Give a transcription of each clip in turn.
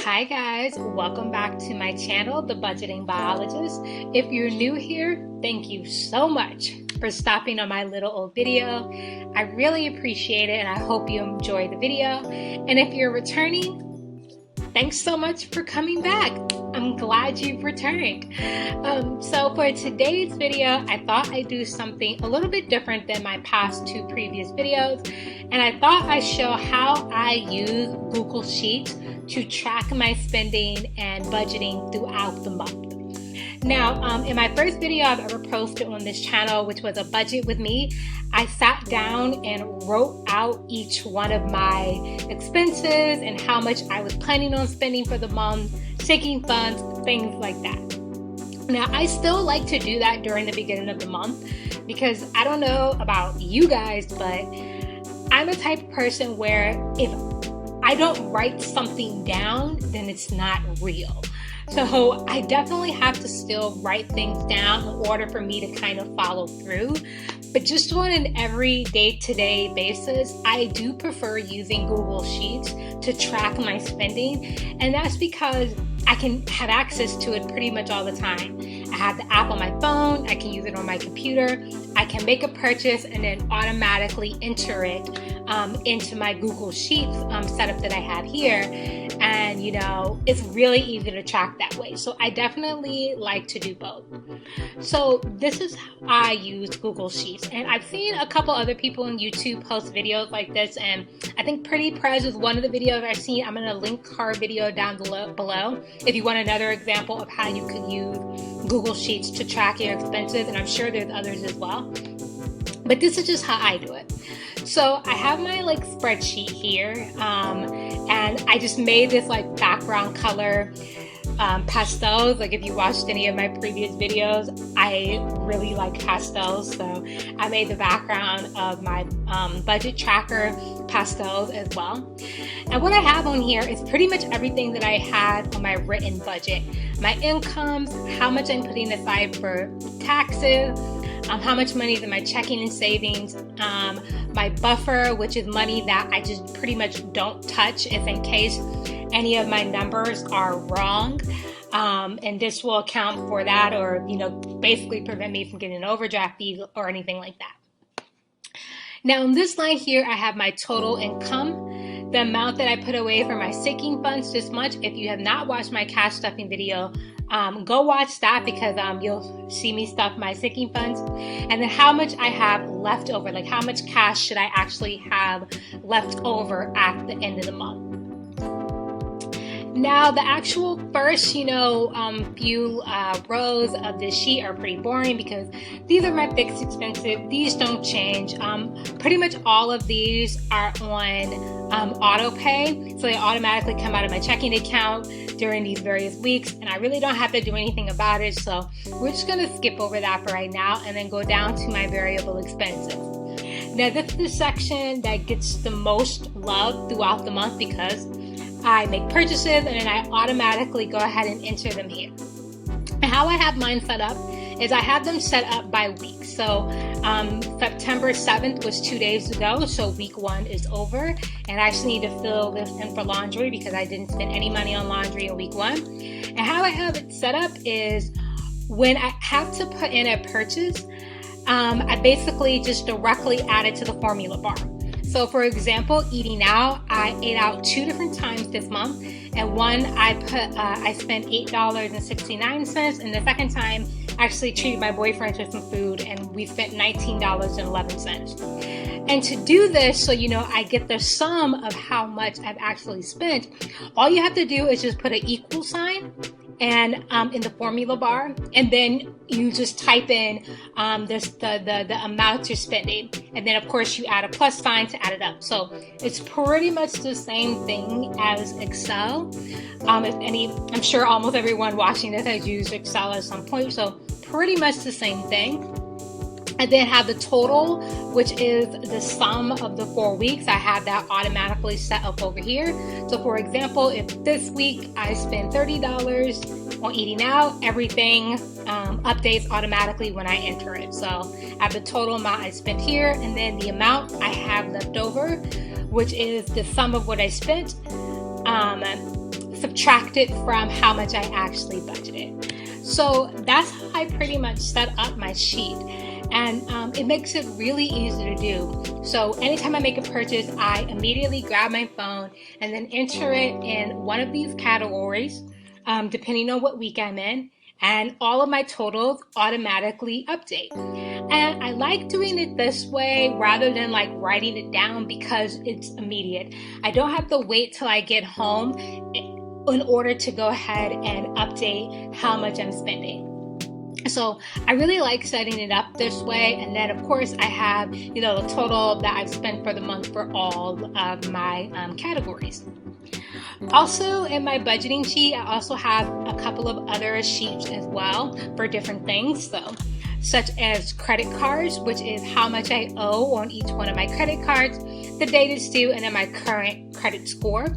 Hi guys, welcome back to my channel, The Budgeting Biologist. If you're new here, thank you so much for stopping on my little old video. I really appreciate it and I hope you enjoy the video. And if you're returning, thanks so much for coming back. I'm glad you've returned. So for today's video, I thought I'd do something a little bit different than my past two previous videos. And I thought I'd show how I use Google Sheets to track my spending and budgeting throughout the month. Now, in my first video I've ever posted on this channel, which was a budget with me, I sat down and wrote out each one of my expenses and how much I was planning on spending for the month, sinking funds, things like that. Now, I still like to do that during the beginning of the month because I don't know about you guys, but I'm a type of person where if I don't write something down, then it's not real. So I definitely have to still write things down in order for me to kind of follow through. But just on an every day-to-day basis, I do prefer using Google Sheets to track my spending. And that's because I can have access to it pretty much all the time. I have the app on my phone, I can use it on my computer, I can make a purchase and then automatically enter it into my Google Sheets setup that I have here. And you know, it's really easy to track that way. So I definitely like to do both. So this is how I use Google Sheets. And I've seen a couple other people on YouTube post videos like this. And I think Pretty Prez is one of the videos I've seen. I'm gonna link her video down below if you want another example of how you could use Google Sheets to track your expenses. And I'm sure there's others as well. But this is just how I do it. So I have my spreadsheet here, and I just made this background color pastels. If you watched any of my previous videos, I really like pastels, so I made the background of my budget tracker pastels as well. And what I have on here is pretty much everything that I had on my written budget. My incomes, how much I'm putting aside for taxes, how much money is in my checking and savings, my buffer, which is money that I just pretty much don't touch if in case any of my numbers are wrong. And this will account for that, or basically prevent me from getting an overdraft fee or anything like that. Now on this line here, I have my total income, the amount that I put away for my sinking funds this month. If you have not watched my cash stuffing video, go watch that because you'll see me stuff my sinking funds. And then how much I have left over, how much cash should I actually have left over at the end of the month. Now the actual first, few rows of this sheet are pretty boring because these are my fixed expenses. These don't change. Pretty much all of these are on auto pay, so they automatically come out of my checking account during these various weeks, and I really don't have to do anything about it. So we're just gonna skip over that for right now and then go down to my variable expenses. Now this is the section that gets the most love throughout the month because I make purchases and then I automatically go ahead and enter them here. And how I have mine set up is I have them set up by week. So September 7th was 2 days ago, so week 1 is over. And I actually need to fill this in for laundry because I didn't spend any money on laundry in week 1. And how I have it set up is when I have to put in a purchase, I basically just directly add it to the formula bar. So for example, eating out, I ate out 2 different times this month, and one I spent $8.69, and the second time I actually treated my boyfriend to some food and we spent $19.11. And to do this, so I get the sum of how much I've actually spent, all you have to do is just put an equal sign and in the formula bar, and then you just type in the amount you're spending, and then of course you add a plus sign to add it up. So it's pretty much the same thing as Excel. I'm sure almost everyone watching this has used Excel at some point, so pretty much the same thing. I then have the total, which is the sum of the 4 weeks. I have that automatically set up over here. So for example, if this week I spend $30 on eating out, everything updates automatically when I enter it. So I have the total amount I spent here, and then the amount I have left over, which is the sum of what I spent. subtract it from how much I actually budgeted. So that's how I pretty much set up my sheet. And it makes it really easy to do. So anytime I make a purchase, I immediately grab my phone and then enter it in one of these categories, depending on what week I'm in, and all of my totals automatically update. And I like doing it this way rather than like writing it down because it's immediate. I don't have to wait till I get home in order to go ahead and update how much I'm spending. So I really like setting it up this way. And then of course I have, the total that I've spent for the month for all of my categories. Also in my budgeting sheet, I also have a couple of other sheets as well for different things. So such as credit cards, which is how much I owe on each one of my credit cards, the date it's due, and then my current credit score.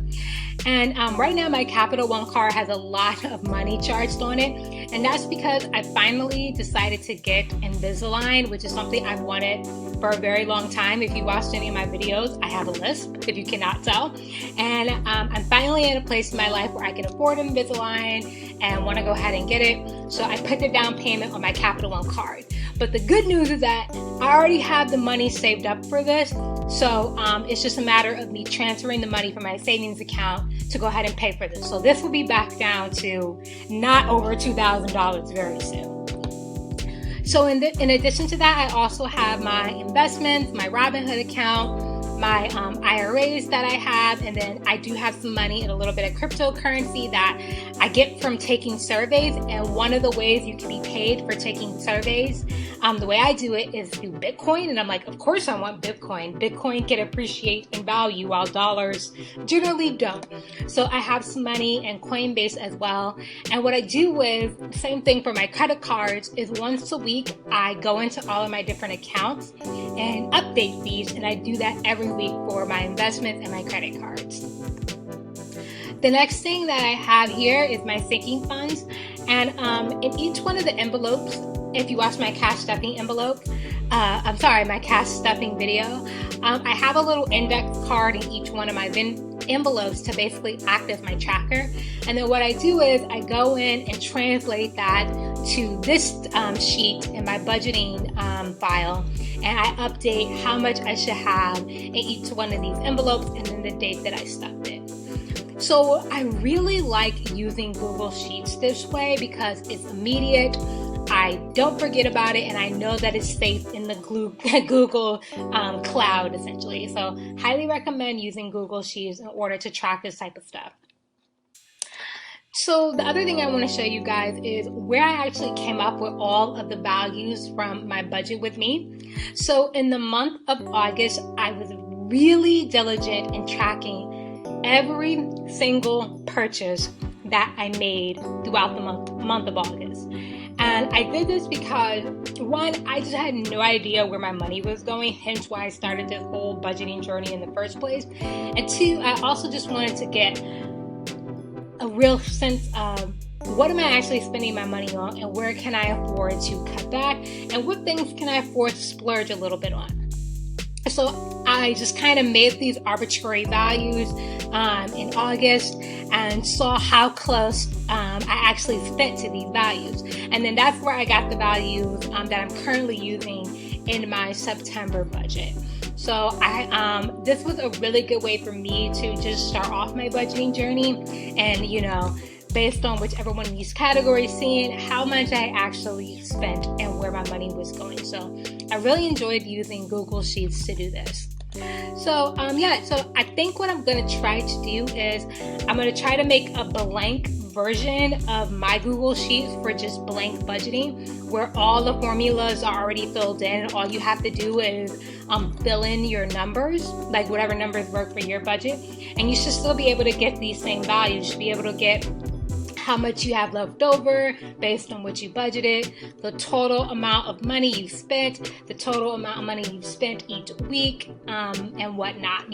And right now my Capital One card has a lot of money charged on it. And that's because I finally decided to get Invisalign, which is something I've wanted for a very long time. If you watched any of my videos, I have a lisp, if you cannot tell. And I'm finally in a place in my life where I can afford Invisalign and want to go ahead and get it. So I put the down payment on my Capital One card. But the good news is that I already have the money saved up for this. So it's just a matter of me transferring the money from my savings account to go ahead and pay for this. So this will be back down to not over $2,000 very soon. So in addition to that, I also have my investments, my Robinhood account, my IRAs that I have, and then I do have some money in a little bit of cryptocurrency that I get from taking surveys. And one of the ways you can be paid for taking surveys, the way I do it is through Bitcoin. And I'm like, of course I want Bitcoin. Bitcoin can appreciate in value while dollars generally don't. So I have some money in Coinbase as well. And what I do is, same thing for my credit cards, is once a week I go into all of my different accounts and update these, and I do that every week for my investments and my credit cards. The next thing that I have here is my sinking funds, and in each one of the envelopes, if you watch my cash stuffing envelope, my cash stuffing video, I have a little index card in each one of my envelopes to basically act as my tracker. And then what I do is I go in and translate that to this sheet in my budgeting file, and I update how much I should have in each one of these envelopes and then the date that I stuffed it. So I really like using Google Sheets this way because it's immediate. I don't forget about it, and I know that it's safe in the Google cloud, essentially. So highly recommend using Google Sheets in order to track this type of stuff. So the other thing I want to show you guys is where I actually came up with all of the values from my budget with me. So in the month of August, I was really diligent in tracking every single purchase that I made throughout the month of August. And I did this because, one, I just had no idea where my money was going, hence why I started this whole budgeting journey in the first place. And two, I also just wanted to get a real sense of what am I actually spending my money on, and where can I afford to cut back, and what things can I afford to splurge a little bit on. So I just kind of made these arbitrary values in August and saw how close I actually spent to these values. And then that's where I got the values that I'm currently using in my September budget. So this was a really good way for me to just start off my budgeting journey, and based on whichever one of these categories, seeing how much I actually spent and where my money was going. So I really enjoyed using Google Sheets to do this. So so I think what I'm going to try to do is I'm going to try to make a blank version of my Google Sheets for just blank budgeting, where all the formulas are already filled in. All you have to do is fill in your numbers, like whatever numbers work for your budget, and you should still be able to get these same values. You should be able to get how much you have left over based on what you budgeted, the total amount of money you spent, the total amount of money you've spent each week, and whatnot,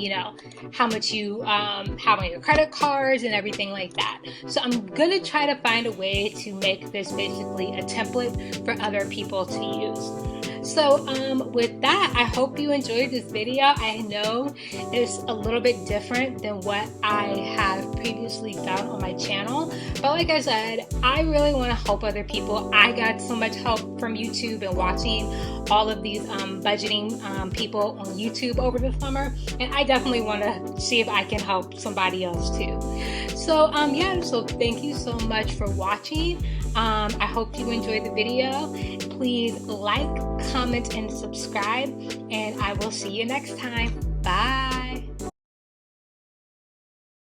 how much you have on your credit cards and everything like that. So I'm gonna try to find a way to make this basically a template for other people to use. So with that, I hope you enjoyed this video. I know it's a little bit different than what I have previously done on my channel, but like I said, I really want to help other people. I got so much help from YouTube and watching all of these budgeting people on YouTube over the summer, and I definitely want to see if I can help somebody else too. So yeah, so thank you so much for watching. I hope you enjoyed the video. Please like, comment, and subscribe, and I will see you next time. Bye.